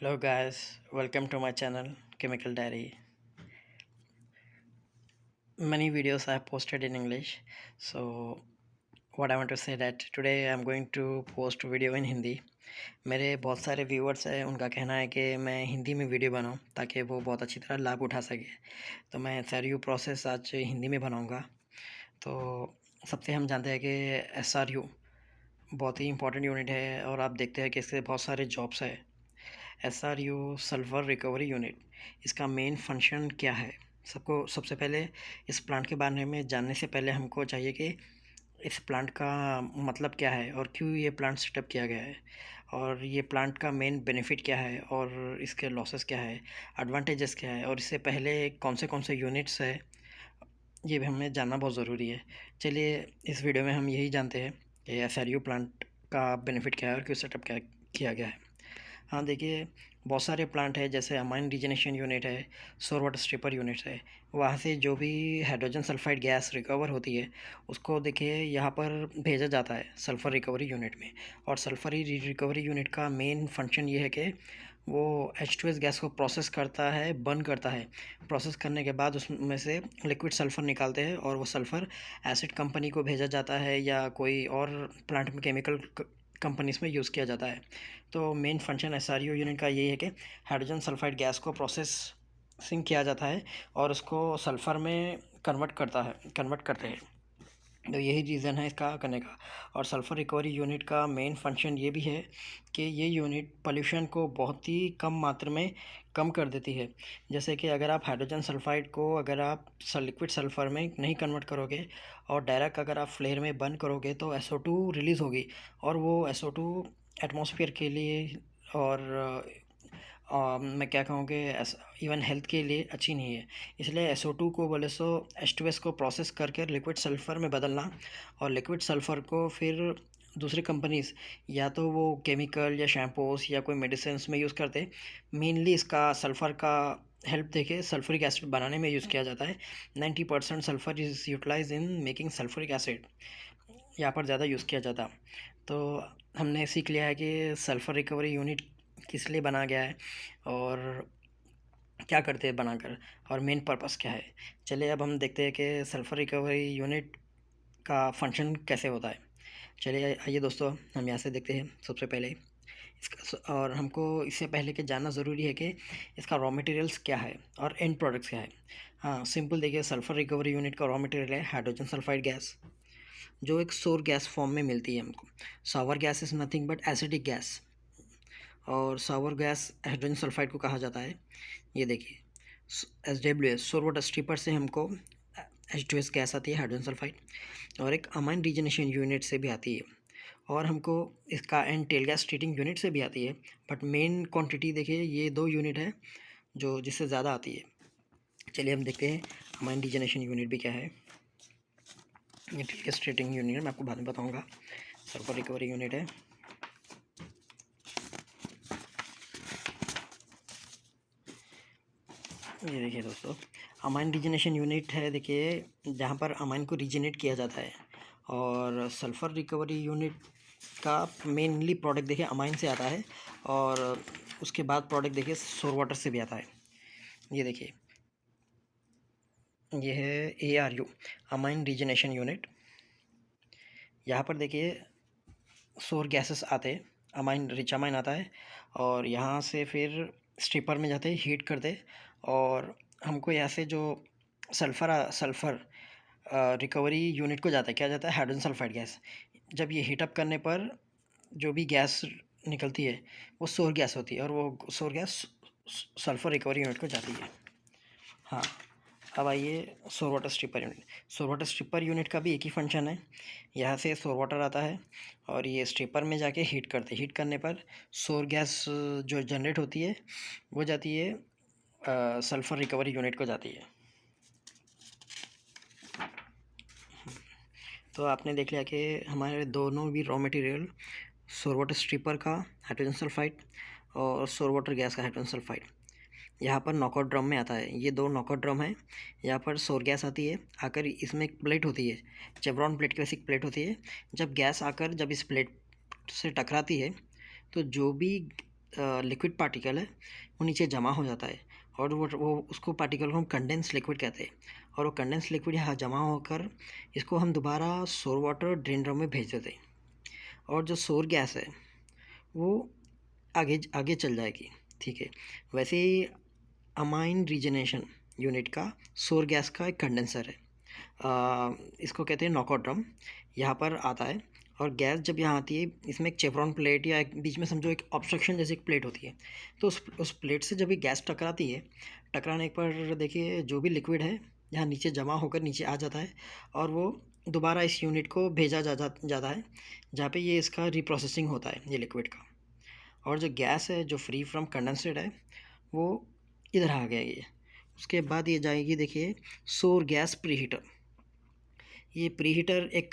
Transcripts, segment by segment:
Hello guys, welcome to my channel Chemical Diary. Many videos I have posted in English. So what I want to say that today I'm going to post video in Hindi. मेरे बहुत सारे viewers हैं, उनका कहना है कि मैं हिंदी में वीडियो बनाऊं ताकि वो बहुत अच्छी तरह लाभ उठा सके। तो मैं SRU प्रोसेस आज हिंदी में बनाऊंगा। तो सबसे हम जानते हैं कि SRU बहुत ही इंपॉर्टेंट यूनिट है और आप देखते हैं कि इसके बहुत सारे जॉब्स है। SRU सल्फर रिकवरी यूनिट, इसका मेन फंक्शन क्या है? सबको सबसे पहले इस प्लांट के बारे में जानने से पहले हमको चाहिए कि इस प्लांट का मतलब क्या है और क्यों ये प्लांट सेटअप किया गया है, और ये प्लांट का मेन बेनिफिट क्या है और इसके लॉसेस क्या है, एडवांटेजेस क्या है, और इससे पहले कौन से यूनिट्स है, ये भी हमें जानना बहुत ज़रूरी है। चलिए इस वीडियो में हम यही जानते हैं कि SRU प्लांट का बेनिफिट क्या है और क्यों सेटअप क्या किया गया है। हाँ देखिए, बहुत सारे प्लांट है जैसे अमाइन रीजनेशन यूनिट है, सौर वाटर स्ट्रिपर यूनिट है। वहाँ से जो भी हाइड्रोजन सल्फाइड गैस रिकवर होती है उसको देखिए यहाँ पर भेजा जाता है सल्फ़र रिकवरी यूनिट में। और सल्फ़र रिकवरी यूनिट का मेन फंक्शन ये है कि वो H2S गैस को प्रोसेस करता है, बर्न करता है। प्रोसेस करने के बाद उसमें से लिक्विड सल्फ़र निकालते हैं और वो सल्फ़र एसिड कंपनी को भेजा जाता है या कोई और प्लांट में केमिकल कंपनीज़ में यूज़ किया जाता है। तो मेन फंक्शन SRU यूनिट का यही है कि हाइड्रोजन सल्फाइड गैस को प्रोसेसिंग किया जाता है और उसको सल्फ़र में कन्वर्ट करते हैं। तो यही रीज़न है इसका करने का। और सल्फ़र रिकवरी यूनिट का मेन फंक्शन ये भी है कि ये यूनिट पॉल्यूशन को बहुत ही कम मात्रा में कम कर देती है। जैसे कि अगर आप हाइड्रोजन सल्फाइड को अगर आप लिक्विड सल्फ़र में नहीं कन्वर्ट करोगे और डायरेक्ट अगर आप फ्लेयर में बर्न करोगे तो SO2 रिलीज़ होगी, और वो SO2 एटमॉस्फेयर के लिए और मैं क्या कहूँ कि इवन हेल्थ के लिए अच्छी नहीं है। इसलिए SO2 को बोले सो H2S को प्रोसेस करके लिक्विड सल्फ़र में बदलना, और लिक्विड सल्फ़र को फिर दूसरी कंपनीज़ या तो वो केमिकल या शैम्पूस या कोई मेडिसिन्स में यूज़ करते। मेनली इसका सल्फ़र का हेल्प देके सल्फ्यूरिक एसिड बनाने में यूज़ किया जाता है। 90% sulphur is utilised in making sulphuric acid, यहाँ पर ज़्यादा यूज़ किया जाता। तो हमने सीख लिया है कि सल्फ़र रिकवरी यूनिट किस लिए बनाया गया है और क्या करते हैं बनाकर, और मेन पर्पस क्या है। चलिए अब हम देखते हैं कि सल्फ़र रिकवरी यूनिट का फंक्शन कैसे होता है। चलिए आइए दोस्तों, हम यहाँ से देखते हैं सबसे पहले इसका। और हमको इससे पहले कि जानना ज़रूरी है कि इसका रॉ मटेरियल्स क्या है और एंड प्रोडक्ट्स क्या है। हाँ सिंपल देखिए, सल्फ़र रिकवरी यूनिट का रॉ मटेरियल है हाइड्रोजन सल्फाइड गैस, जो एक सोर गैस फॉर्म में मिलती है हमको। Sour gas is nothing but acidic gas, और सावर गैस हाइड्रोजन सल्फाइड को कहा जाता है। ये देखिए SWS सोर वाटर स्ट्रिपर से हमको H2S गैस आती है हाइड्रोजन सल्फाइड, और एक अमाइन रीजनेशन यूनिट से भी आती है, और हमको इसका and tail gas treating unit से भी आती है। बट मेन क्वांटिटी देखिए ये दो यूनिट है जो जिससे ज़्यादा आती है। चलिए हम देखते हैं अमाइन रीजनेशन यूनिट भी क्या है। ये टेल गैस ट्रीटिंग यूनिट मैं आपको बाद में बताऊँगा। सल्फर रिकवरी यूनिट है। ये देखिए दोस्तों, अमाइन रीजनेशन यूनिट है देखिए, जहाँ पर अमाइन को रीजनेट किया जाता है। और सल्फ़र रिकवरी यूनिट का मेनली प्रोडक्ट देखिए अमाइन से आता है, और उसके बाद प्रोडक्ट देखिए सोर वाटर से भी आता है। ये देखिए, ये है ARU अमाइन रीजनेशन यूनिट। यहाँ पर देखिए सोर गैसेस आते हैं, अमाइन रिच अमाइन आता है, और यहाँ से फिर स्ट्रिपर में जाते हैं, हीट करते, और हमको यहाँ से जो सल्फ़र रिकवरी यूनिट को जाता है, क्या जाता है हाइड्रोजन सल्फाइड गैस। जब ये हीटअप करने पर जो भी गैस निकलती है वो सोर गैस होती है, और वो सोर गैस सल्फ़र रिकवरी यूनिट को जाती है। हाँ, अब आइए सोर वाटर स्ट्रिपर यूनिट। सोर वाटर स्ट्रिपर यूनिट का भी एक ही फंक्शन है। यहाँ से सोर वाटर आता है और ये स्ट्रिपर में जाके हीट करते, हीट करने पर सोर गैस जो जनरेट होती है वो जाती है सल्फ़र रिकवरी यूनिट को जाती है। तो आपने देख लिया कि हमारे दोनों भी रॉ मटेरियल सोर वाटर स्ट्रिपर का हाइड्रोजन सल्फाइड और सोर वाटर गैस का हाइड्रोजन सल्फाइड यहाँ पर नॉकआउट ड्रम में आता है। ये दो नॉकआउट ड्रम है। यहाँ पर सोर गैस आती है, आकर इसमें एक प्लेट होती है, चेवरॉन प्लेट की वैसी एक प्लेट होती है। जब गैस आकर जब इस प्लेट से टकराती है तो जो भी लिक्विड पार्टिकल है वो नीचे जमा हो जाता है, और वो उसको पार्टिकल को हम कंडेंस लिक्विड कहते हैं। और वो कंडेंस लिक्विड यहाँ जमा होकर इसको हम दोबारा सोर वाटर ड्रेन ड्रम में भेज देते हैं, और जो सोर गैस है वो आगे आगे चल जाएगी। ठीक है, वैसे ही अमाइन रीजनेशन यूनिट का सोर गैस का एक कंडेंसर है, इसको कहते हैं नॉकआउट ड्रम, यहाँ पर आता है। और गैस जब यहाँ आती है, इसमें एक चेवरॉन प्लेट या एक बीच में समझो एक ऑब्स्ट्रक्शन जैसी एक प्लेट होती है, तो उस प्लेट से जब ये गैस टकराती है, टकराने पर देखिए जो भी लिक्विड है यहाँ नीचे जमा होकर नीचे आ जाता है, और वो दोबारा इस यूनिट को भेजा जाता है, जहाँ पे ये इसका रिप्रोसेसिंग होता है ये लिक्विड का। और जो गैस है जो फ्री फ्रॉम कंडेंसेट है वो इधर आ गया ये। उसके बाद ये जाएगी देखिए सोर गैस प्रीहीटर। ये प्रीहीटर एक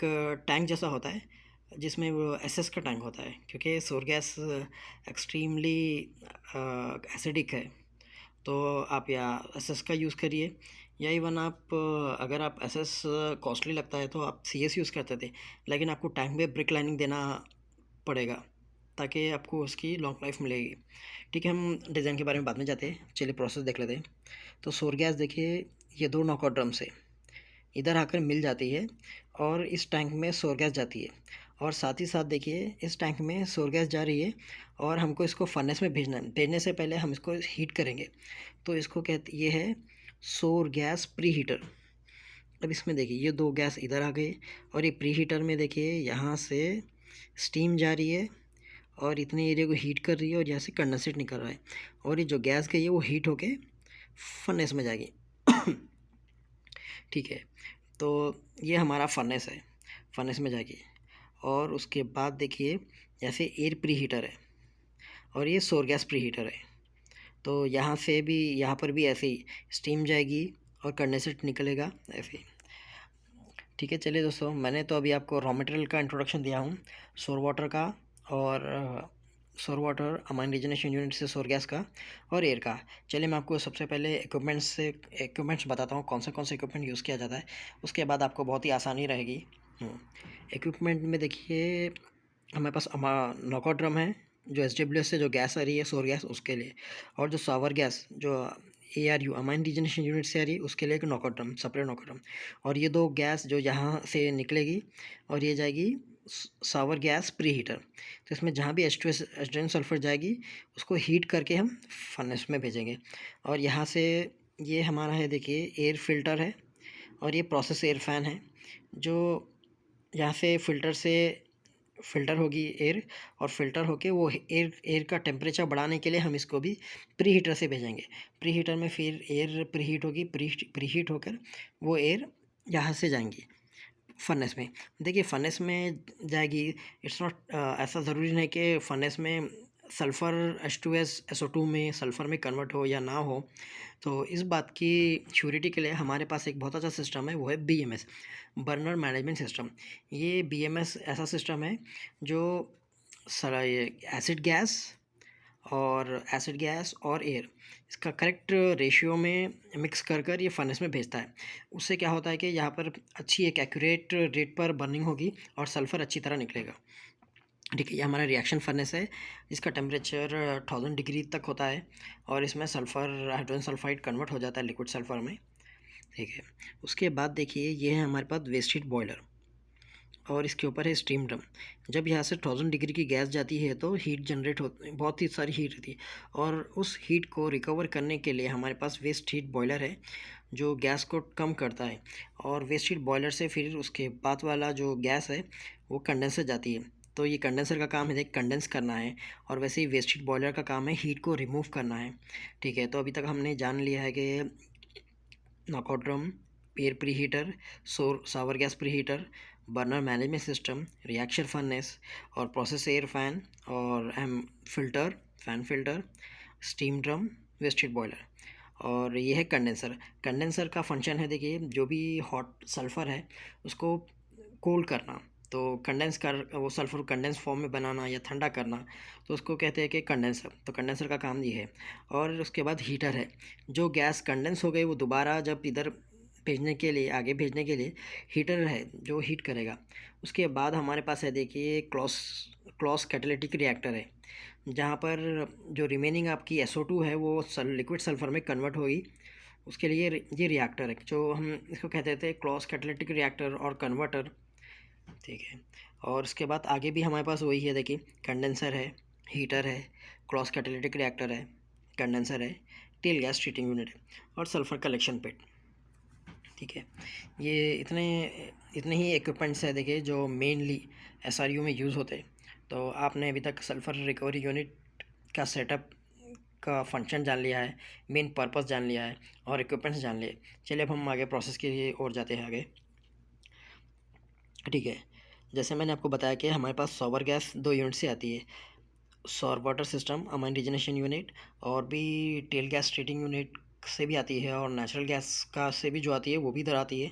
टैंक जैसा होता है जिसमें वो एसएस का टैंक होता है, क्योंकि सोर गैस एक्सट्रीमली एसिडिक है, तो आप या एसएस का यूज़ करिए, या इवन आप अगर आप एसएस कॉस्टली लगता है तो आप सीएस यूज़ करते थे, लेकिन आपको टैंक में ब्रिक लाइनिंग देना पड़ेगा ताकि आपको उसकी लॉन्ग लाइफ मिलेगी। ठीक है, हम डिज़ाइन के बारे में बाद में जाते हैं, चलिए प्रोसेस देख लेते हैं। तो सोर गैस देखिए ये 2 नॉकआउट ड्रम से इधर आकर मिल जाती है, और इस टैंक में सोर गैस जाती है, और साथ ही साथ देखिए इस टैंक में सोर गैस जा रही है, और हमको इसको फर्नेस में भेजना है। भेजने से पहले हम इसको हीट करेंगे, तो इसको कहते ये है सोर गैस प्री हीटर। अब इसमें देखिए ये 2 गैस इधर आ गए, और ये प्री हीटर में देखिए यहाँ से स्टीम जा रही है और इतने एरिया को हीट कर रही है, और यहाँ से कंडेंसेट निकल रहा है, और ये जो गैस गई है वो हीट होके फर्नेस में जाएगी। ठीक है, तो ये हमारा फर्नेस है, फर्नेस में जाएगी। और उसके बाद देखिए जैसे एयर प्री हीटर है, और ये सोर गैस प्री हीटर है, तो यहाँ से भी यहाँ पर भी ऐसे ही स्टीम जाएगी और कंडेंसेट निकलेगा ऐसे ही। ठीक है, चलिए दोस्तों, मैंने तो अभी आपको रॉ मटेरियल का इंट्रोडक्शन दिया हूँ, सोर वाटर का, और सोर वाटर अमाइन रीजनेशन यूनिट से सोर गैस का, और एयर का। चलिए मैं आपको सबसे पहले इक्विपमेंट्स बताता हूँ कौन से इक्विपमेंट यूज़ किया जाता है, उसके बाद आपको बहुत ही आसानी रहेगी। इक्विपमेंट में देखिए हमारे पास नॉकआउट ड्रम है, जो SWS से जो गैस आ रही है सोर गैस उसके लिए, और जो सावर गैस जो ARU अमाइन रीजनेशन यूनिट से आ रही है उसके लिए एक knockout drum, separate knockout drum. और ये 2 गैस जो यहाँ से निकलेगी और ये जाएगी सावर गैस प्री हीटर, तो इसमें जहाँ भी H2S हाइड्रोजन सल्फर जाएगी उसको हीट करके हम फर्नेस में भेजेंगे। और यहाँ से ये हमारा है देखिए एयर फिल्टर है, और ये प्रोसेस एयर फैन है, जो यहाँ से फ़िल्टर होगी एयर, और फ़िल्टर होके वो एयर का टेम्परेचर बढ़ाने के लिए हम इसको भी प्री हीटर से भेजेंगे। प्री हीटर में फिर एयर प्री हीट होगी, प्री हीट होकर वो एयर यहाँ से जाएंगी फर्नेस में। देखिए फर्नेस में जाएगी, इट्स नॉट ऐसा ज़रूरी नहीं कि फर्नेस में सल्फ़र H2S SO2 में सल्फ़र में कन्वर्ट हो या ना हो। तो इस बात की श्योरिटी के लिए हमारे पास एक बहुत अच्छा सिस्टम है, वो है BMS, बर्नर मैनेजमेंट सिस्टम। ये BMS ऐसा सिस्टम है जो ये एसिड गैस और एयर इसका करेक्ट रेशियो में मिक्स कर ये फर्नेस में भेजता है। उससे क्या होता है कि यहाँ पर अच्छी एक एक्यूरेट रेट पर बर्निंग होगी और सल्फ़र अच्छी तरह निकलेगा। ठीक है, ये हमारा रिएक्शन फर्नेस है जिसका टेम्परेचर 1000 डिग्री तक होता है, और इसमें सल्फ़र हाइड्रोजन सल्फाइड कन्वर्ट हो जाता है लिक्विड सल्फ़र में। ठीक है, उसके बाद देखिए ये है हमारे पास वेस्ट हीट बॉयलर, और इसके ऊपर है स्टीम ड्रम। जब यहाँ से 1000 डिग्री की गैस जाती है तो हीट जनरेट होती, बहुत ही सारी हीट होती है, और उस हीट को रिकवर करने के लिए हमारे पास वेस्ट हीट बॉयलर है जो गैस को कम करता है। और वेस्ट हीट बॉयलर से फिर उसके बाद वाला जो गैस है वो कंडेंसर जाती है, तो ये कंडेंसर का काम है कंडेंस करना है, और वैसे ही वेस्ट हीट बॉयलर का काम है हीट को रिमूव करना है। ठीक है, तो अभी तक हमने जान लिया है कि knockout drum, air preheater, sour gas preheater, burner management system, reaction furnace, और प्रोसेस एयर फैन, और fan filter, steam drum, waste heat boiler, और ये है कंडेंसर। कंडेंसर का फंक्शन है देखिए जो भी हॉट सल्फ़र है उसको कूल करना, तो वो सल्फ़र कंडेंस फॉर्म में बनाना या ठंडा करना, तो उसको कहते हैं कि कंडेंसर। तो कंडेंसर का काम ये है। और उसके बाद हीटर है, जो गैस कंडेंस हो गई वो दोबारा जब इधर भेजने के लिए, आगे भेजने के लिए हीटर है जो हीट करेगा। उसके बाद हमारे पास है देखिए क्लॉस कैटालिटिक रिएक्टर है, जहाँ पर जो रिमेनिंग आपकी SO2 है वो लिक्विड सल्फर में कन्वर्ट होगी। उसके लिए ये रिएक्टर है जो हम इसको कहते थे क्लॉस कैटालिटिक रिएक्टर और कन्वर्टर, ठीक है। और उसके बाद आगे भी हमारे पास वही है देखिए, कंडेंसर है, हीटर है, क्रॉस कैटालिटिक रिएक्टर है, कंडेंसर है, टेल गैस ट्रीटिंग यूनिट है और सल्फर कलेक्शन पेट, ठीक है। ये इतने ही इक्विपमेंट्स है देखिए जो मेनली SRU में यूज़ होते हैं। तो आपने अभी तक सल्फर रिकवरी यूनिट का सेटअप का फंक्शन जान लिया है, मेन पर्पस जान लिया है और इक्विपमेंट्स जान लिए। चलिए अब हम आगे प्रोसेस के लिए और जाते हैं आगे, ठीक है। जैसे मैंने आपको बताया कि हमारे पास सॉवर गैस 2 यूनिट से आती है, सौर वाटर सिस्टम अमाइन रिजनेशन यूनिट, और भी टेल गैस ट्रीटिंग यूनिट से भी आती है, और नेचुरल गैस का से भी जो आती है वो भी इधर आती है।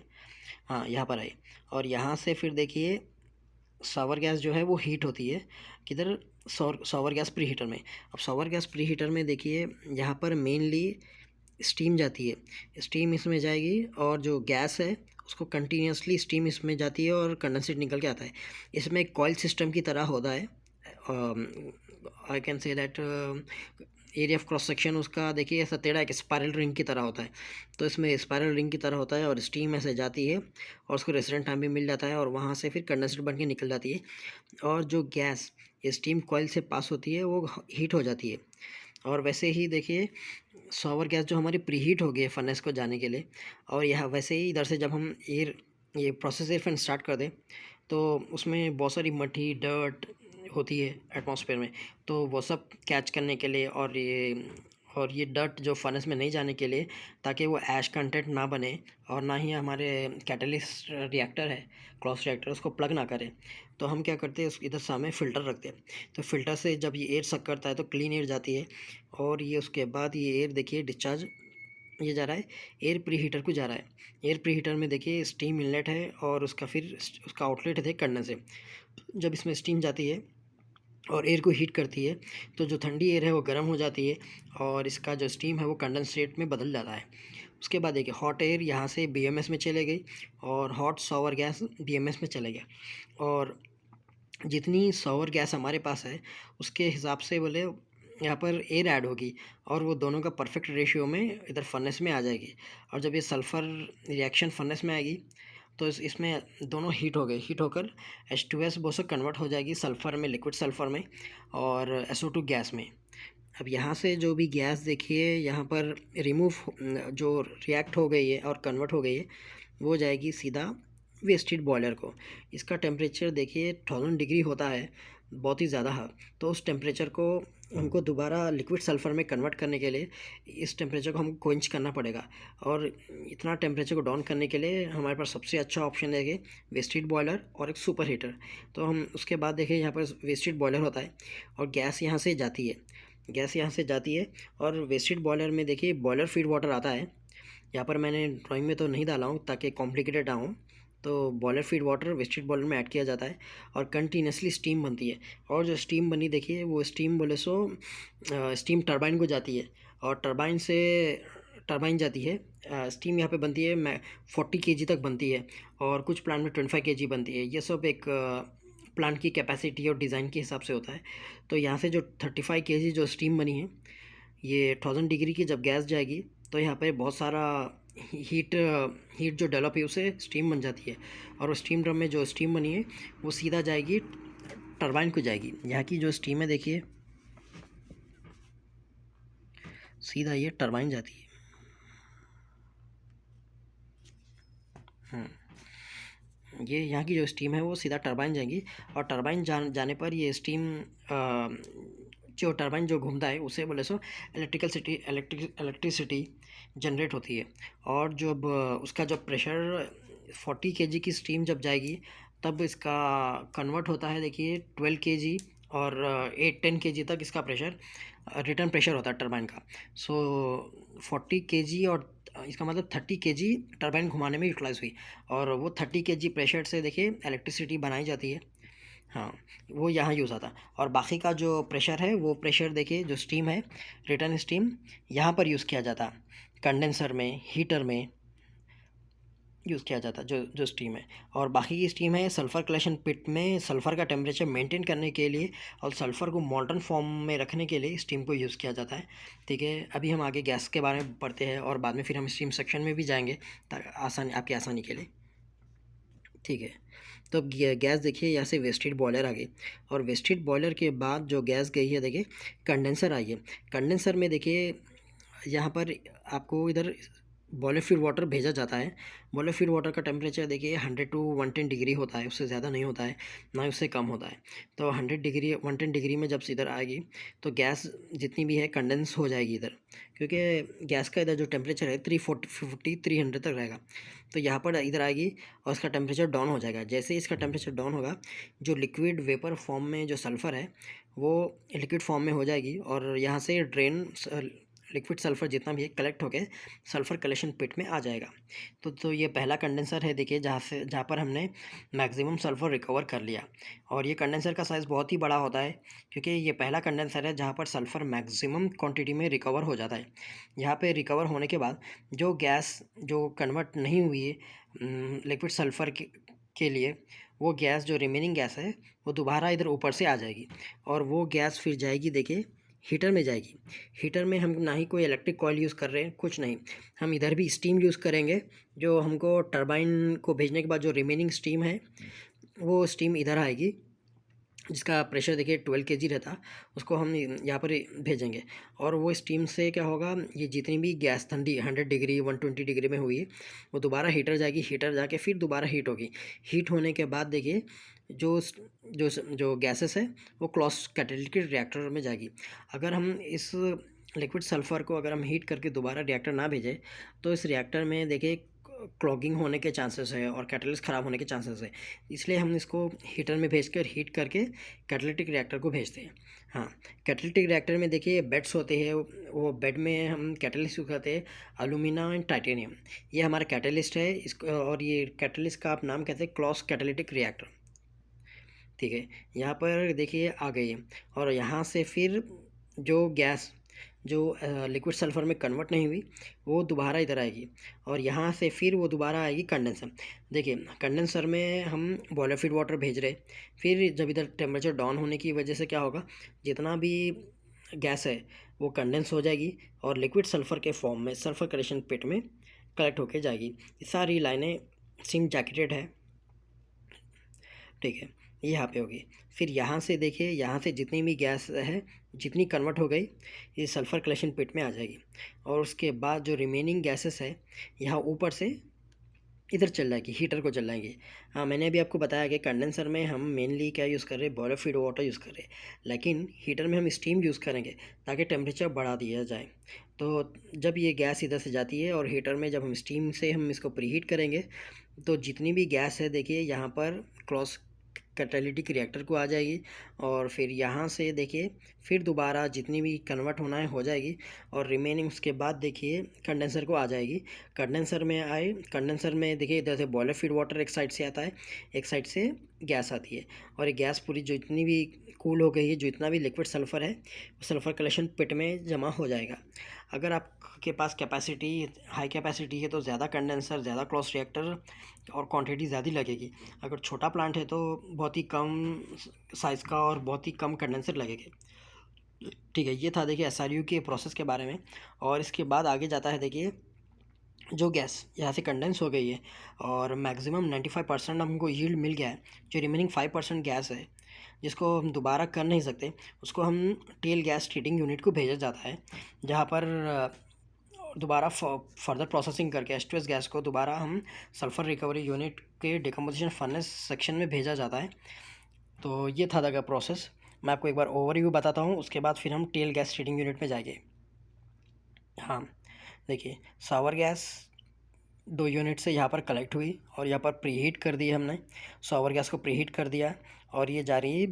हाँ, यहाँ पर आई। और यहाँ से फिर देखिए सॉवर गैस जो है वो हीट होती है किधर, सॉवर गैस प्री हीटर में। अब सॉवर गैस प्री हीटर में देखिए यहाँ पर मेनली स्टीम जाती है, स्टीम इसमें जाएगी और जो गैस है उसको कंटिन्यूसली स्टीम इसमें जाती है और कंडेंसेट निकल के आता है। इसमें एक कॉइल सिस्टम की तरह होता है। I can say that area of cross section उसका देखिए ऐसा टेढ़ा एक स्पायरल रिंग की तरह होता है। तो इसमें स्पायरल रिंग की तरह होता है और स्टीम ऐसे जाती है और उसको रेसिडेंट टाइम भी मिल जाता है और वहाँ से फिर कंडेंसेट बन के निकल जाती है। और जो गैस स्टीम कॉइल से पास होती है वो हीट हो जाती है। और वैसे ही देखिए सॉवर गैस जो हमारी प्रीहीट हो गई है फर्नेस को जाने के लिए, और यहाँ वैसे ही इधर से जब हम ये प्रोसेस एयर फैन स्टार्ट कर दें तो उसमें बहुत सारी मट्टी डर्ट होती है एटमॉस्फेयर में, तो वो सब कैच करने के लिए और ये डर्ट जो फर्नेस में नहीं जाने के लिए, ताकि वो ऐश कंटेंट ना बने और ना ही हमारे कैटलिस्ट रिएक्टर है क्रॉस रिएक्टर उसको प्लग ना करे, तो हम क्या करते हैं इधर सामने फ़िल्टर रखते हैं। तो फ़िल्टर से जब ये एयर सक करता है तो क्लीन एयर जाती है, और ये उसके बाद ये एयर देखिए डिस्चार्ज ये जा रहा है एयर प्री हीटर को जा रहा है। एयर प्री हीटर में देखिए स्टीम इनलेट है और उसका फिर उसका आउटलेट है कंडेंसर। जब इसमें स्टीम जाती है और एयर को हीट करती है तो जो ठंडी एयर है वो गर्म हो जाती है और इसका जो स्टीम है वो कंडेंसेट में बदल जाता है। उसके बाद देखिए हॉट एयर यहाँ से BMS में चले गई और हॉट सॉवर गैस BMS में चले गया, और जितनी सॉवर गैस हमारे पास है उसके हिसाब से बोले यहाँ पर एयर ऐड होगी और वो दोनों का परफेक्ट रेशियो में इधर फर्नेस में आ जाएगी। और जब ये सल्फ़र रिएक्शन फर्नेस में आएगी तो इसमें दोनों हीट हो गए, हीट होकर H2S वो से कन्वर्ट हो जाएगी सल्फ़र में, लिक्विड सल्फ़र में और SO2 गैस में। अब यहाँ से जो भी गैस देखिए यहाँ पर रिमूव जो रिएक्ट हो गई है और कन्वर्ट हो गई है वो जाएगी सीधा वेस्ट हीट बॉयलर को। इसका टेम्परेचर देखिए 1000 डिग्री होता है, बहुत ही ज़्यादा है। तो उस टेम्परेचर को हमको दोबारा लिक्विड सल्फ़र में कन्वर्ट करने के लिए इस टेम्परेचर को हमको क्वेंच करना पड़ेगा, और इतना टेम्परेचर को डाउन करने के लिए हमारे पास सबसे अच्छा ऑप्शन है कि वेस्ट हीट बॉयलर और एक सुपर हीटर। तो हम उसके बाद देखिए यहाँ पर वेस्ट हीट बॉयलर होता है और गैस यहाँ से जाती है, गैस यहाँ से जाती है और वेस्ट हीट बॉयलर में देखिए बॉयलर फीड वाटर आता है। यहाँ पर मैंने ड्राइंग में तो नहीं डाला हूँ ताकि कॉम्प्लिकेटेड ना हो, तो boiler feed water waste heat boiler में ऐड किया जाता है और कंटिन्यूसली स्टीम बनती है। और जो स्टीम बनी देखिए वो स्टीम बोले सो स्टीम टरबाइन को जाती है और टरबाइन से टरबाइन जाती है, स्टीम यहाँ पे बनती है 40 kg तक बनती है और कुछ प्लांट में 25 kg बनती है। ये सब एक प्लांट की कैपेसिटी और डिज़ाइन के हिसाब से होता है। तो यहाँ से जो 35 kg जो स्टीम बनी है, ये 1000 डिग्री की जब गैस जाएगी तो यहाँ पे बहुत सारा हीट जो डेवलप है उसे स्टीम बन जाती है, और वो स्टीम ड्रम में जो स्टीम बनी है वो सीधा जाएगी टरबाइन को जाएगी। यहाँ की जो स्टीम है देखिए सीधा ये टरबाइन जाती है। ये यहाँ की जो स्टीम है वो सीधा टरबाइन जाएगी और टरबाइन जाने पर ये स्टीम जो टरबाइन जो घूमता है उसे बोले सो इलेक्ट्रिसिटी जनरेट होती है। और जब उसका जब प्रेशर 40 kg की स्टीम जब जाएगी तब इसका कन्वर्ट होता है देखिए 12 kg और 10 kg तक इसका प्रेशर रिटर्न प्रेशर होता है टरबाइन का। सो 40 kg और इसका मतलब 30 kg टरबाइन घुमाने में यूटिलाइज हुई और वो 30 kg प्रेशर से देखिए इलेक्ट्रिसिटी बनाई जाती है। हाँ, वो यहाँ यूज़ आता और बाकी का जो प्रेशर है वो प्रेशर देखिए जो स्टीम है रिटर्न स्टीम यहाँ पर यूज़ किया जाता कंडेंसर में, हीटर में। यूज़ किया जाता है, जो जो स्टीम है। और बाकी की स्टीम है सल्फ़र कलेक्शन पिट में सल्फ़र का टेम्परेचर मेंटेन करने के लिए और सल्फ़र को मॉल्टन फॉर्म में रखने के लिए स्टीम को यूज़ किया जाता है। ठीक है, अभी हम आगे गैस के बारे में पढ़ते हैं और बाद में फिर हम स्टीम सेक्शन में भी जाएंगे आसानी आपकी आसानी के लिए। ठीक है, तो गैस देखिए यहाँ से वेस्ट हीट बॉयलर आ गई और वेस्ट हीट बॉयलर के बाद जो गैस गई है देखिए कंडेंसर आई है। कंडेंसर में देखिए यहाँ पर आपको इधर बॉयलर फीड वाटर भेजा जाता है। बॉयलर फीड वाटर का टेम्परेचर देखिए 100 टू 110 डिग्री होता है, उससे ज़्यादा नहीं होता है, ना ही उससे कम होता है। तो 100 डिग्री 110 डिग्री में जब इधर आएगी तो गैस जितनी भी है कंडेंस हो जाएगी इधर, क्योंकि गैस का इधर जो टेम्परेचर है 340 300 तक रहेगा। तो यहाँ पर इधर आएगी और इसका टेम्परेचर डाउन हो जाएगा। जैसे ही इसका टेम्परेचर डाउन होगा, जो लिक्विड वेपर फॉर्म में जो सल्फ़र है वो लिक्विड फॉर्म में हो जाएगी और यहाँ से ड्रेन लिक्विड सल्फ़र जितना भी है कलेक्ट होके सल्फ़र कलेक्शन पिट में आ जाएगा। तो ये पहला कंडेंसर है देखिए, जहाँ पर हमने मैक्सिमम सल्फ़र रिकवर कर लिया। और ये कंडेंसर का साइज़ बहुत ही बड़ा होता है, क्योंकि ये पहला कंडेंसर है जहाँ पर सल्फ़र मैक्सिमम क्वांटिटी में रिकवर हो जाता है। यहाँ पे रिकवर होने के बाद जो गैस जो कन्वर्ट नहीं हुई है लिक्विड सल्फ़र के लिए, वो गैस जो रिमेनिंग गैस है वो दोबारा इधर ऊपर से आ जाएगी और वो गैस फिर जाएगी देखिए हीटर में जाएगी। हीटर में हम ना ही कोई इलेक्ट्रिक कॉइल यूज़ कर रहे हैं, कुछ नहीं, हम इधर भी स्टीम यूज़ करेंगे। जो हमको टरबाइन को भेजने के बाद जो रिमेनिंग स्टीम है वो स्टीम इधर आएगी, जिसका प्रेशर देखिए 12 kg रहता, उसको हम यहाँ पर भेजेंगे। और वो स्टीम से क्या होगा, ये जितनी भी गैस ठंडी 100 डिग्री 120 डिग्री में हुई है वो दोबारा हीटर जाएगी, हीटर जाके फिर दोबारा हीट होगी। हीट होने के बाद देखिए जो जो जो गैसेस है वो क्लोज कैटेलिटिक रिएक्टर में जाएगी। अगर हम इस लिक्विड सल्फ़र को अगर हम हीट करके दोबारा रिएक्टर ना भेजें तो इस रिएक्टर में देखिए क्लॉगिंग होने के चांसेस है और कैटलिस्ट ख़राब होने के चांसेस है। इसलिए हम इसको हीटर में भेजकर हीट करके कैटेलिटिक रिएक्टर को भेजते हैं। हाँ, कैटेलिटिक रिएक्टर में देखिए बेड्स होते हैं, वो बेड में हम कैटलिस्ट यूज़ करते हैं, एल्यूमिना एंड टाइटेनियम। ये हमारा कैटलिस्ट है इसको, और ये कैटलिस्ट का आप नाम कहते हैं क्लॉज कैटेलिटिक रिएक्टर। ठीक है, यहाँ पर देखिए आ गई है और यहाँ से फिर जो गैस जो लिक्विड सल्फ़र में कन्वर्ट नहीं हुई वो दोबारा इधर आएगी और यहाँ से फिर वो दोबारा आएगी कंडेंसर। देखिए कंडेंसर में हम बॉयलर फीड वाटर भेज रहे, फिर जब इधर टेम्परेचर डाउन होने की वजह से क्या होगा, जितना भी गैस है वो कंडेंस हो जाएगी और लिक्विड सल्फ़र के फॉर्म में सल्फ़र कलेक्शन पिट में कलेक्ट होके जाएगी। ये सारी लाइनें सिम जैकेटेड है। ठीक है, ये यहाँ पे होगी। फिर यहाँ से देखिए, यहाँ से जितनी भी गैस है जितनी कन्वर्ट हो गई ये सल्फ़र कलेक्शन पिट में आ जाएगी और उसके बाद जो रिमेनिंग गैसेस है यहाँ ऊपर से इधर चल जाएगी, हीटर को चल जाएंगी। हाँ, मैंने अभी आपको बताया कि कंडेंसर में हम मेनली क्या यूज़ कर रहे हैं, बॉयलर फीड वाटर यूज़ कर रहे हैं, लेकिन हीटर में हम स्टीम यूज़ करेंगे ताकि टेम्परेचर बढ़ा दिया जाए। तो जब ये गैस इधर से जाती है और हीटर में जब हम स्टीम से हम इसको प्रीहीट करेंगे तो जितनी भी गैस है देखिए यहाँ पर क्रॉस कैटेलिटिक रिएक्टर को आ जाएगी और फिर यहाँ से देखिए फिर दोबारा जितनी भी कन्वर्ट होना है हो जाएगी और रिमेनिंग उसके बाद देखिए कंडेंसर को आ जाएगी। कंडेंसर में आए, कंडेंसर में देखिए इधर से बॉयलर फीड वाटर एक साइड से आता है, एक साइड से गैस आती है और ये गैस पूरी जो इतनी भी कूल हो गई है, जो इतना भी लिक्विड सल्फ़र है वो सल्फ़र कलेक्शन पिट में जमा हो जाएगा। अगर आपके पास कैपेसिटी हाई कैपेसिटी है तो ज़्यादा कंडेंसर, ज़्यादा क्लोज रिएक्टर और क्वांटिटी ज़्यादा लगेगी। अगर छोटा प्लांट है तो बहुत ही कम साइज़ का और बहुत ही कम कंडेंसर लगेगा। ठीक है, ये था देखिए एसआरयू के प्रोसेस के बारे में। और इसके बाद आगे जाता है देखिए जो गैस यहाँ से कंडेंस हो गई है और मैक्सिमम 95% हमको यील्ड मिल गया है। जो रिमेनिंग 5% गैस है जिसको हम दोबारा कर नहीं सकते, उसको हम टेल गैस ट्रीटिंग यूनिट को भेजा जाता है, जहाँ पर दोबारा फर्दर प्रोसेसिंग करके एस्ट्रस गैस को दोबारा हम सल्फ़र रिकवरी यूनिट के डिकम्पोजिशन फर्नेस सेक्शन में भेजा जाता है। तो ये था का प्रोसेस। मैं आपको एक बार ओवरव्यू बताता हूँ, उसके बाद फिर हम टेल गैस ट्रीटिंग यूनिट में जाएंगे। हाँ, देखिए सावर गैस 2 यूनिट से यहाँ पर कलेक्ट हुई और यहाँ पर प्रीहीट कर दी हमने, सावर गैस को प्रीहीट कर दिया और ये जा रही है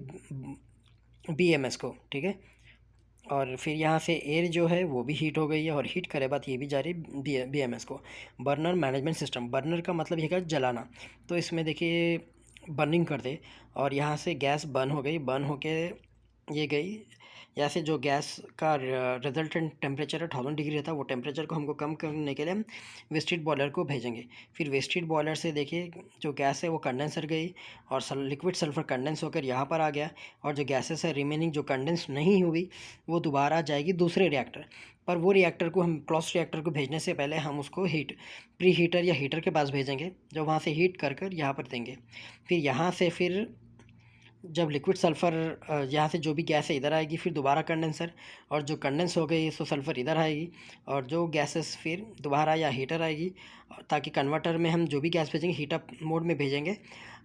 बीएमएस को। ठीक है, और फिर यहाँ से एयर जो है वो भी हीट हो गई है और हीट करे बाद ये भी जा रही है बीएमएस को। बर्नर मैनेजमेंट सिस्टम, बर्नर का मतलब ये है जलाना। तो इसमें देखिए बर्निंग कर दे और यहाँ से गैस बर्न हो गई, बर्न होके ये गई यहाँ से जो गैस का रिजल्टेंट टेम्परेचर है 1000 डिग्री रहता है, वो टेम्परेचर को हमको कम करने के लिए हम वेस्ट हीट बॉयलर को भेजेंगे। फिर वेस्ट हीट बॉयलर से देखिए जो गैस है वो कंडेंसर गई और लिक्विड सल्फर कंडेंस होकर यहाँ पर आ गया, और जो गैसेस है रिमेनिंग जो कंडेंस नहीं हुई वो दोबारा जाएगी दूसरे रिएक्टर पर। वो रिएक्टर को हम क्लॉस रिएक्टर को भेजने से पहले हम उसको प्री हीटर या हीटर के पास भेजेंगे, जो वहाँ से हीट कर कर यहाँ पर देंगे। फिर यहाँ से फिर जब लिक्विड सल्फ़र यहाँ से जो भी गैस है इधर आएगी, फिर दोबारा कंडेंसर, और जो कंडेंस हो गई तो सल्फ़र इधर आएगी, और जो गैसेस फिर दोबारा या हीटर आएगी, ताकि कन्वर्टर में हम जो भी गैस भेजेंगे हीट अप मोड में भेजेंगे,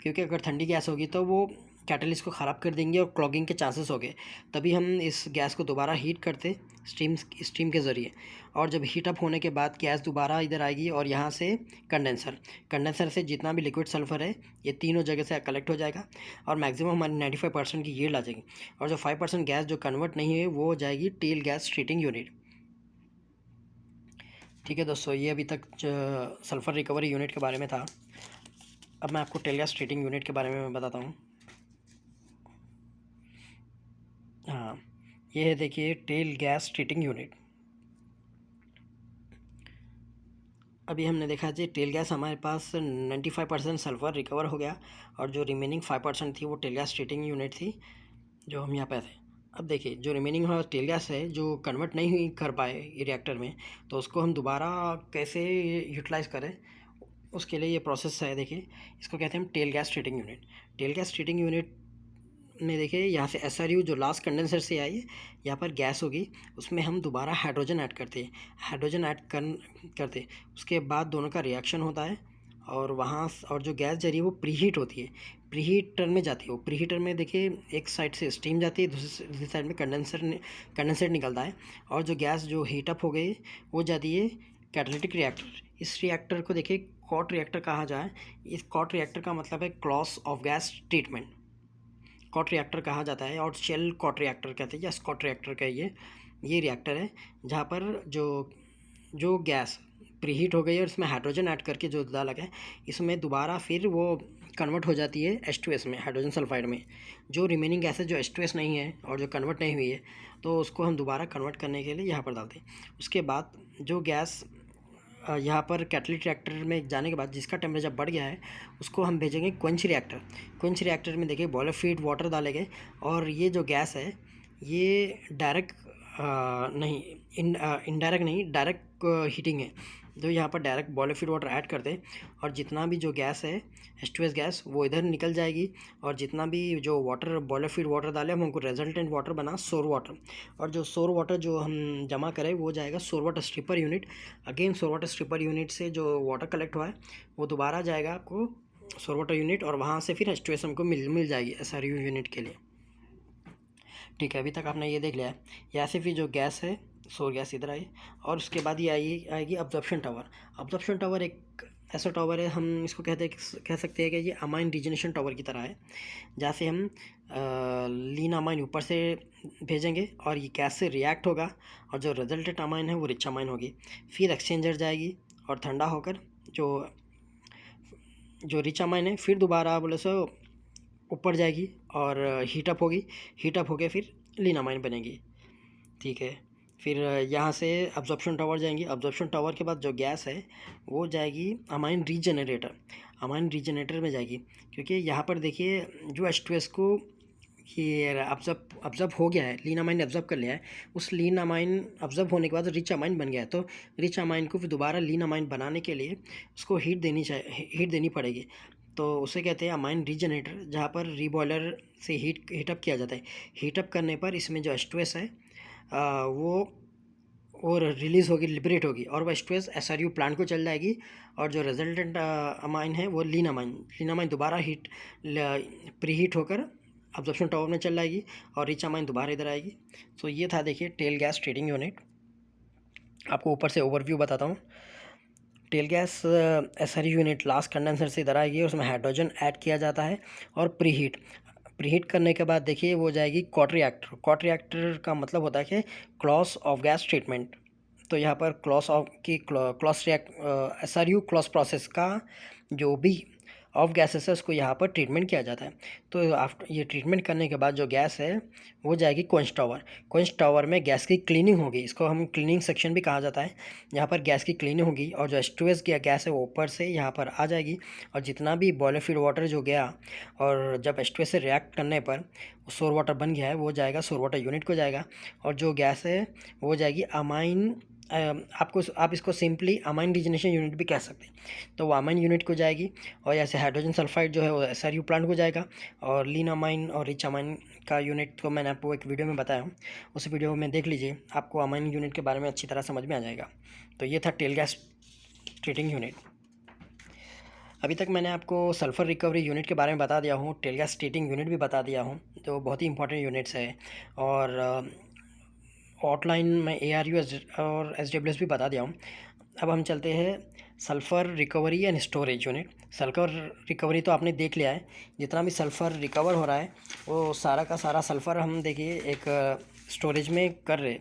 क्योंकि अगर ठंडी गैस होगी तो वो कैटलिस्ट को ख़राब कर देंगे और क्लॉगिंग के चांसेस हो गए। तभी हम इस गैस को दोबारा हीट करते स्टीम के ज़रिए, और जब हीट अप होने के बाद गैस दोबारा इधर आएगी और यहाँ से कंडेंसर से जितना भी लिक्विड सल्फ़र है ये तीनों जगह से कलेक्ट हो जाएगा, और मैक्सिमम हमारी 95% की यील्ड आ जाएगी। और जो 5% गैस जो कन्वर्ट नहीं हुई वो हो जाएगी टेल गैस ट्रीटिंग यूनिट। ठीक है दोस्तों, ये अभी तक सल्फ़र रिकवरी यूनिट के बारे में था। अब मैं आपको टेल गैस ट्रीटिंग यूनिट के बारे में बताता हूँ। हाँ, ये है देखिए टेल गैस ट्रीटिंग यूनिट। अभी हमने देखा जी टेल गैस हमारे पास 95% सल्फ़र रिकवर हो गया, और जो रिमेनिंग 5% थी वो टेल गैस ट्रीटिंग यूनिट थी जो हम यहाँ पे थे। अब देखिए जो रिमेनिंग हमारा टेल गैस है जो कन्वर्ट नहीं हुई कर पाए रिएक्टर में, तो उसको हम दोबारा कैसे यूटिलाइज़ करें, उसके लिए ये प्रोसेस है। देखिए इसको कहते हैं हम tail gas treating unit. Tail gas treating unit में देखिए यहाँ से SRU जो लास्ट कंडेंसर से आई है, यहाँ पर गैस होगी, उसमें हम दोबारा हाइड्रोजन ऐड करते हैं। हाइड्रोजन ऐड करते उसके बाद दोनों का रिएक्शन होता है, और वहाँ और जो गैस जरी वो प्रीहीट होती है, प्रीहीटर में जाती है। वो प्रीहीटर में देखिए एक साइड से स्टीम जाती है, दूसरी साइड में कंडेंसर निकलता है, और जो गैस जो हीटअप हो गई वो जाती है कैटालिटिक रिएक्टर। इस रिएक्टर को देखिए कॉट रिएक्टर कहा जाए। इस कॉट रिएक्टर का मतलब है Claus of gas treatment, cot reactor कहा जाता है, और शेल कॉट रिएक्टर कहते हैं, या स्कॉट रिएक्टर का ये रिएक्टर है, जहाँ पर जो गैस प्रीहीट हो गई है और इसमें हाइड्रोजन ऐड करके जो डाला गया है, इसमें दोबारा फिर वो कन्वर्ट हो जाती है H2S में, हाइड्रोजन सल्फाइड में। जो रिमेनिंग गैस है जो H2S नहीं है और जो कन्वर्ट नहीं हुई है, तो उसको हम दोबारा कन्वर्ट करने के लिए यहाँ पर डालते हैं। उसके बाद जो गैस यहाँ पर कैटलिटिक रिएक्टर में जाने के बाद जिसका टेम्परेचर बढ़ गया है, उसको हम भेजेंगे क्वेंच रिएक्टर। क्वेंच रिएक्टर में देखिए बॉयलर फीड वाटर डालेंगे, और ये जो गैस है ये डायरेक्ट नहीं, इनडायरेक्ट नहीं, डायरेक्ट हीटिंग है। जो यहाँ पर direct boiler feed water add कर दें, और जितना भी जो गैस है H2S गैस वो इधर निकल जाएगी, और जितना भी जो वाटर बॉयलर फीड वाटर डाले हम उनको रिजल्टेंट वाटर बना सोर वाटर, और जो सोर वाटर जो हम जमा करें वो जाएगा सोर वाटर स्ट्रिपर यूनिट। अगेन सोर वाटर स्ट्रिपर यूनिट से जो वाटर कलेक्ट हुआ है वो दोबारा जाएगा आपको सोर वाटर यूनिट, और वहाँ से फिर H2S हमको मिल जाएगी SRU यूनिट के लिए। ठीक है, अभी तक आपने ये देख लिया है। यहाँ से फिर जो गैस है सोर गैस इधर आई, और उसके बाद ये आएगी अब्जॉर्प्शन टावर। अब्जॉर्प्शन टावर एक ऐसा टावर है, हम इसको कह सकते हैं कि ये अमाइन रीजनरेशन टावर की तरह है, जहाँ से हम लीन अमाइन ऊपर से भेजेंगे और ये गैस से रिएक्ट होगा, और जो रिजल्टेंट अमाइन है वो रिच अमाइन होगी। फिर एक्सचेंजर जाएगी और ठंडा होकर जो रिच अमाइन है फिर दोबारा बोले सो ऊपर जाएगी और हीटअप होगी, हीटअप होके फिर लीन अमाइन बनेगी। ठीक है, फिर यहाँ से अब्जॉर्प्शन टावर जाएंगी। अब्जॉर्प्शन टावर के बाद जो गैस है वो जाएगी अमाइन रीजनरेटर में जाएगी, क्योंकि यहाँ पर देखिए जो H2S को ये अब्जॉर्ब हो गया है, लीन अमाइन ने अब्जॉर्ब कर लिया है, उस लीन अमाइन अब्जॉर्ब होने के बाद रिच अमाइन बन गया है, तो रिच अमाइन को फिर दोबारा लीन अमाइन बनाने के लिए उसको हीट देनी पड़ेगी। तो उसे कहते हैं अमाइन रीजनरेटर, जहाँ पर रीबॉयलर से हीटअप किया जाता है। हीटअप करने पर इसमें जो H2S है वो और रिलीज़ होगी, लिबरेट होगी, और वो H2S SRU प्लांट को चल जाएगी, और जो रिजल्टेंट अमाइन है वो लीन अमाइन दोबारा प्री हीट होकर अब्जॉर्प्शन टावर में चल जाएगी, और रिच अमाइन दोबारा इधर आएगी। सो ये था देखिए टेल गैस ट्रीटिंग यूनिट। आपको ऊपर से ओवरव्यू बताता हूँ। Tail gas SRU unit last condenser से इधर आएगी, उसमें हाइड्रोजन ऐड किया जाता है, और प्रीहीट करने के बाद देखिए वो जाएगी कॉट रिएक्टर। कॉट रिएक्टर का मतलब होता है कि क्लॉस ऑफ गैस ट्रीटमेंट। तो यहाँ पर क्लॉस SRU क्लॉस प्रोसेस का जो भी ऑफ गैसेस है उसको यहाँ पर ट्रीटमेंट किया जाता है। तो आफ्टर ये ट्रीटमेंट करने के बाद जो गैस है वो जाएगी क्वेंच टावर। क्वेंच टावर में गैस की क्लीनिंग होगी, इसको हम क्लीनिंग सेक्शन भी कहा जाता है। यहाँ पर गैस की क्लीनिंग होगी और जो H2S गैस है वो ऊपर से यहाँ पर आ जाएगी, और जितना भी बॉयलर फीड वाटर जो गया और जब H2S से रिएक्ट करने पर सोर वाटर बन गया है वो जाएगा सोर वाटर यूनिट को जाएगा, और जो गैस है वो जाएगी अमाइन, आप इसको सिंपली अमाइन डिजनेशन यूनिट भी कह सकते हैं। तो वो अमाइन यूनिट को जाएगी, और जैसे हाइड्रोजन सल्फाइड जो है वो SRU प्लांट को जाएगा, और लीन अमाइन और रिच अमाइन का यूनिट को मैंने आपको एक वीडियो में बताया हूँ, उस वीडियो में देख लीजिए, आपको अमाइन यूनिट के बारे में अच्छी तरह समझ में आ जाएगा। तो ये था टेल गैस ट्रीटिंग यूनिट। अभी तक मैंने आपको सल्फ़र रिकवरी यूनिट के बारे में बता दिया हूँ, टेल गैस ट्रीटिंग यूनिट भी बता दिया हूँ, तो बहुत ही इंपॉर्टेंट यूनिट्स है। और आउटलाइन में ARU और SWS भी बता दिया हूँ। अब हम चलते हैं sulphur recovery and storage unit. Sulphur recovery तो आपने देख लिया है, जितना भी सल्फ़र रिकवर हो रहा है वो सारा का सारा सल्फ़र हम देखिए एक स्टोरेज में कर रहे।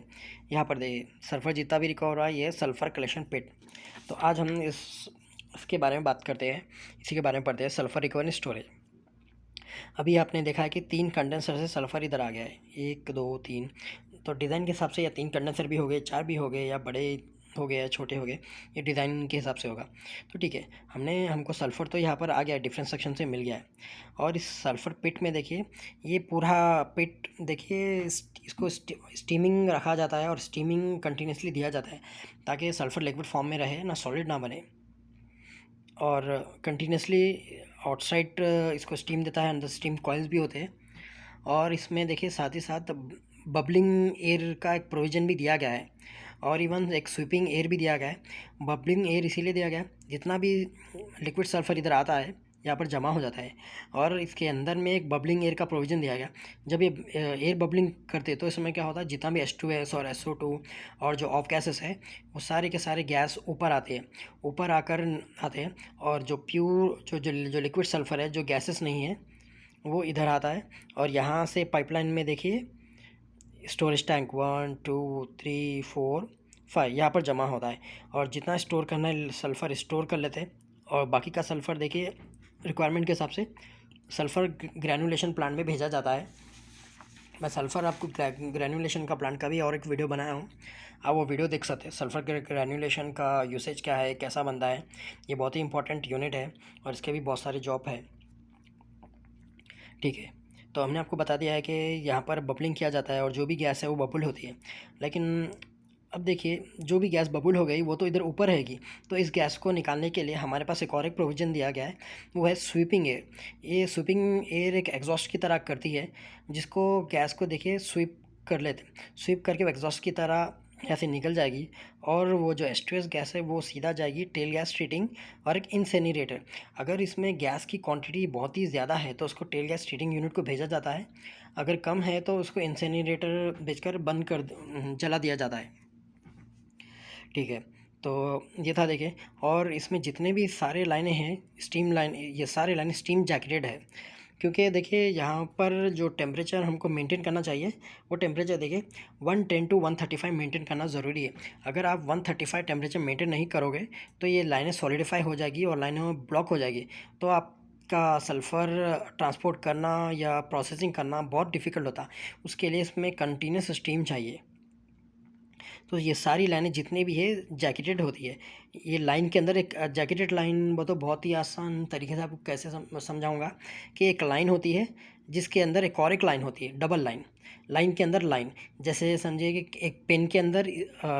यहाँ पर देखिए सल्फ़र जितना भी रिकवर हो रहा है ये सल्फ़र कलेक्शन पिट। तो आज हम इसके बारे में बात करते हैं, इसी के बारे में पढ़ते हैं, सल्फ़र रिकवरी स्टोरेज। अभी आपने देखा है कि 3 कंडेंसर से सल्फ़र इधर आ गया है, 1 2 3। तो डिज़ाइन के हिसाब से या 3 कंडेंसर भी हो गए, 4 भी हो गए, या बड़े हो गए या छोटे हो गए, ये डिज़ाइन के हिसाब से होगा। तो ठीक है, हमको सल्फ़र तो यहाँ पर आ गया है, डिफरेंट सेक्शन से मिल गया है। और इस सल्फ़र पिट में देखिए, ये पूरा पिट देखिए इसको स्टीमिंग रखा जाता है, और स्टीमिंग कंटिन्यूसली दिया जाता है ताकि सल्फ़र लिक्विड फॉर्म में रहे ना, सॉलिड ना बने। और कंटिन्यूसली आउटसाइड इसको स्टीम देता है, अंदर स्टीम कॉइल्स भी होते हैं। और इसमें देखिए साथ ही साथ बबलिंग एयर का एक प्रोविज़न भी दिया गया है, और इवन एक स्वीपिंग एयर भी दिया गया है। बबलिंग एयर इसीलिए दिया गया है, जितना भी लिक्विड सल्फ़र इधर आता है यहाँ पर जमा हो जाता है, और इसके अंदर में एक बबलिंग एयर का प्रोविज़न दिया गया। जब ये एयर बबलिंग करते तो इसमें क्या होता है, जितना भी H2S और SO2 और जो ऑफ गैसेस है वो सारे के सारे गैस ऊपर आते हैं, ऊपर आकर आते हैं, और जो प्योर जो लिक्विड सल्फ़र है, जो गैसेस नहीं है, वो इधर आता है। और यहाँ से पाइपलाइन में देखिए स्टोरेज टैंक 1 2 3 4 5 यहाँ पर जमा होता है, और जितना स्टोर करना है सल्फ़र स्टोर कर लेते हैं, और बाकी का सल्फ़र देखिए रिक्वायरमेंट के हिसाब से सल्फ़र ग्रैनुलेशन प्लांट में भेजा जाता है। मैं सल्फ़र आपको ग्रैनुलेशन का प्लांट का भी और एक वीडियो बनाया हूँ, आप वो वीडियो देख सकते हैं। सल्फ़र ग्रैनुलेशन का यूसेज क्या है, कैसा बनता है, ये बहुत ही इंपॉर्टेंट यूनिट है, और इसके भी बहुत सारे जॉब है। ठीक है, तो हमने आपको बता दिया है कि यहाँ पर बबलिंग किया जाता है, और जो भी गैस है वो बबल होती है। लेकिन अब देखिए, जो भी गैस बबल हो गई वो तो इधर ऊपर रहेगी, तो इस गैस को निकालने के लिए हमारे पास एक और एक प्रोविज़न दिया गया है, वो है स्वीपिंग एयर। ये स्वीपिंग एयर एक एग्जॉस्ट की तरह करती है, जिसको गैस को देखिए स्वीप कर लेते, स्वीप करके वो एग्जॉस्ट की तरह ऐसे निकल जाएगी, और वो जो H2S गैस है वो सीधा जाएगी टेल गैस ट्रीटिंग और एक इंसेनरेटर। अगर इसमें गैस की क्वांटिटी बहुत ही ज़्यादा है तो उसको टेल गैस ट्रीटिंग यूनिट को भेजा जाता है, अगर कम है तो उसको इंसेनरेटर भेजकर बंद कर जला दिया जाता है। ठीक है, तो ये था देखिए। और इसमें जितने भी सारे लाइनें हैं स्टीम लाइन, ये सारे लाइनें स्टीम जैकेटेड है, क्योंकि देखिए यहाँ पर जो टेम्परेचर हमको मेंटेन करना चाहिए वो टेम्परेचर देखिए 110 टू 135 मेंटेन करना ज़रूरी है। अगर आप 135 टेम्परेचर मेंटेन नहीं करोगे तो ये लाइनें सॉलिडिफाई हो जाएगी और लाइनें में ब्लॉक हो जाएगी, तो आपका सल्फ़र ट्रांसपोर्ट करना या प्रोसेसिंग करना बहुत डिफ़िकल्ट होता है। उसके लिए इसमें कंटिन्यूस स्टीम चाहिए। तो ये सारी लाइनें जितनी भी है जैकेटेड होती है। ये लाइन के अंदर एक जैकेटेड लाइन, वो तो बहुत ही आसान तरीके से आपको कैसे समझाऊंगा कि एक लाइन होती है जिसके अंदर एक और एक लाइन होती है, डबल लाइन, लाइन के अंदर लाइन। जैसे समझिए कि एक पेन के अंदर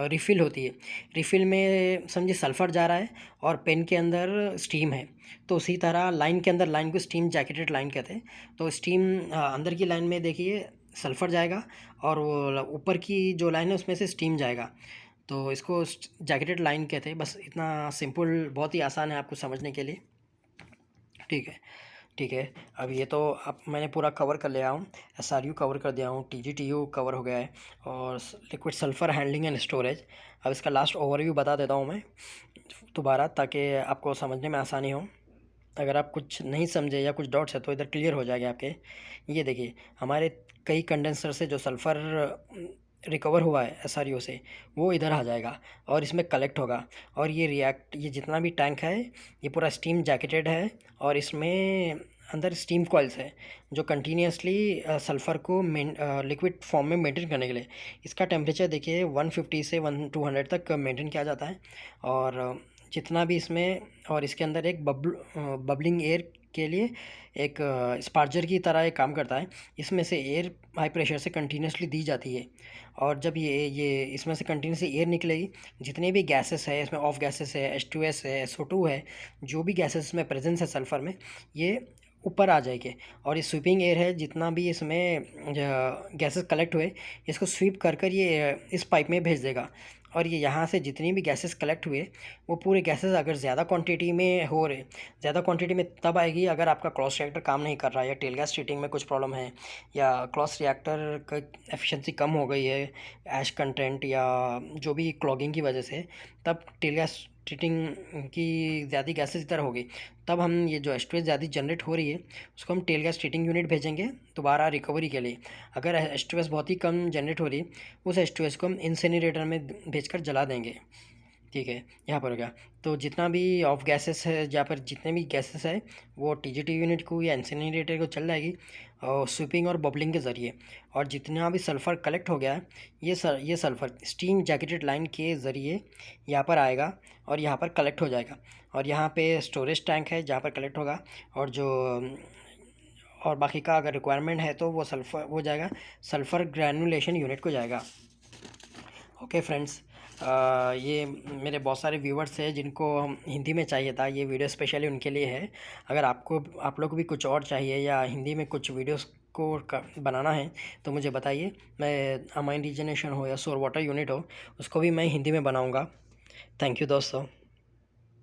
रिफ़िल होती है, रिफ़िल में समझिए सल्फ़र जा रहा है और पेन के अंदर स्टीम है, तो उसी तरह लाइन के अंदर लाइन को स्टीम जैकेटेड लाइन कहते हैं। तो स्टीम अंदर की लाइन में देखिए सल्फ़र जाएगा, और वो ऊपर की जो लाइन है उसमें से स्टीम जाएगा, तो इसको जैकेटेड लाइन कहते हैं। बस इतना सिंपल, बहुत ही आसान है आपको समझने के लिए। ठीक है, ठीक है। अब ये तो अब मैंने पूरा कवर कर लिया हूँ, SRU कवर कर दिया हूँ, TGTU कवर हो गया है, और liquid sulphur handling and storage. अब इसका लास्ट ओवरव्यू बता देता हूँ मैं दोबारा, ताकि आपको समझने में आसानी हो। अगर आप कुछ नहीं समझे या कुछ डाउट्स है तो इधर क्लियर हो जाएगा आपके। ये देखिए हमारे कई कंडेंसर से जो सल्फ़र रिकवर हुआ है एसआरयू से, वो इधर आ जाएगा और इसमें कलेक्ट होगा। और ये जितना भी टैंक है ये पूरा स्टीम जैकेटेड है, और इसमें अंदर स्टीम कॉइल्स है जो कंटिन्यूसली सल्फ़र को लिक्विड फॉर्म में मेंटेन करने के लिए। इसका टेम्परेचर देखिए 150 से 200 तक मेंटेन किया जाता है। और जितना भी इसमें, और इसके अंदर एक बबलिंग एयर के लिए एक स्पार्जर की तरह एक काम करता है। इसमें से एयर हाई प्रेशर से कंटिन्यूसली दी जाती है, और जब ये इसमें से कंटिन्यूसली एयर निकलेगी, जितने भी गैसेस है इसमें, ऑफ गैसेस है, H2S है, SO2 है, जो भी गैसेस में प्रेजेंस है सल्फ़र में, ये ऊपर आ जाएंगे। और ये स्वीपिंग एयर है, जितना भी इसमें गैसेस कलेक्ट हुए इसको स्वीप कर कर ये इस पाइप में भेज देगा। और ये यहाँ से जितनी भी गैसेस कलेक्ट हुए वो पूरे गैसेस अगर ज़्यादा क्वांटिटी में हो रहे, ज़्यादा क्वांटिटी में तब आएगी अगर आपका क्रॉस रिएक्टर काम नहीं कर रहा है, या टेल गैस हीटिंग में कुछ प्रॉब्लम है, या क्रॉस रिएक्टर का एफिशिएंसी कम हो गई है ऐश कंटेंट या जो भी क्लॉगिंग की वजह से, तब टेल गैस हीटिंग की ज़्यादा गैसेस इधर होगी। तब हम ये जो H2S ज़्यादा जनरेट हो रही है उसको हम टेल गैस हीटिंग यूनिट भेजेंगे दोबारा रिकवरी के लिए। अगर H2S बहुत ही कम जनरेट हो रही है, उस H2S को हम इंसिनरेटर में भेजकर जला देंगे। ठीक है, यहाँ पर हो गया। तो जितना भी ऑफ गैसेस है, जहाँ पर जितने भी गैसेस है वो TGT यूनिट को या इंसिनरेटर को चल जाएगी और स्वीपिंग और बबलिंग के ज़रिए। और जितना भी सल्फ़र कलेक्ट हो गया है ये सल्फ़र स्टीम जैकेटेड लाइन के ज़रिए यहाँ पर आएगा और यहाँ पर कलेक्ट हो जाएगा। और यहाँ पे स्टोरेज टैंक है जहाँ पर कलेक्ट होगा, और बाकी का अगर रिक्वायरमेंट है तो वो सल्फ़र हो जाएगा, सल्फ़र ग्रैनुलेशन यूनिट को जाएगा। ओके फ्रेंड्स, ये मेरे बहुत सारे व्यूवर्स हैं जिनको हिंदी में चाहिए था, ये वीडियो स्पेशली उनके लिए है। अगर आप लोग को भी कुछ और चाहिए या हिंदी में कुछ वीडियोस को बनाना है तो मुझे बताइए। मैं अमाइन रीजनरेशन हो या सोर वाटर यूनिट हो, उसको भी मैं हिंदी में बनाऊंगा। थैंक यू दोस्तों।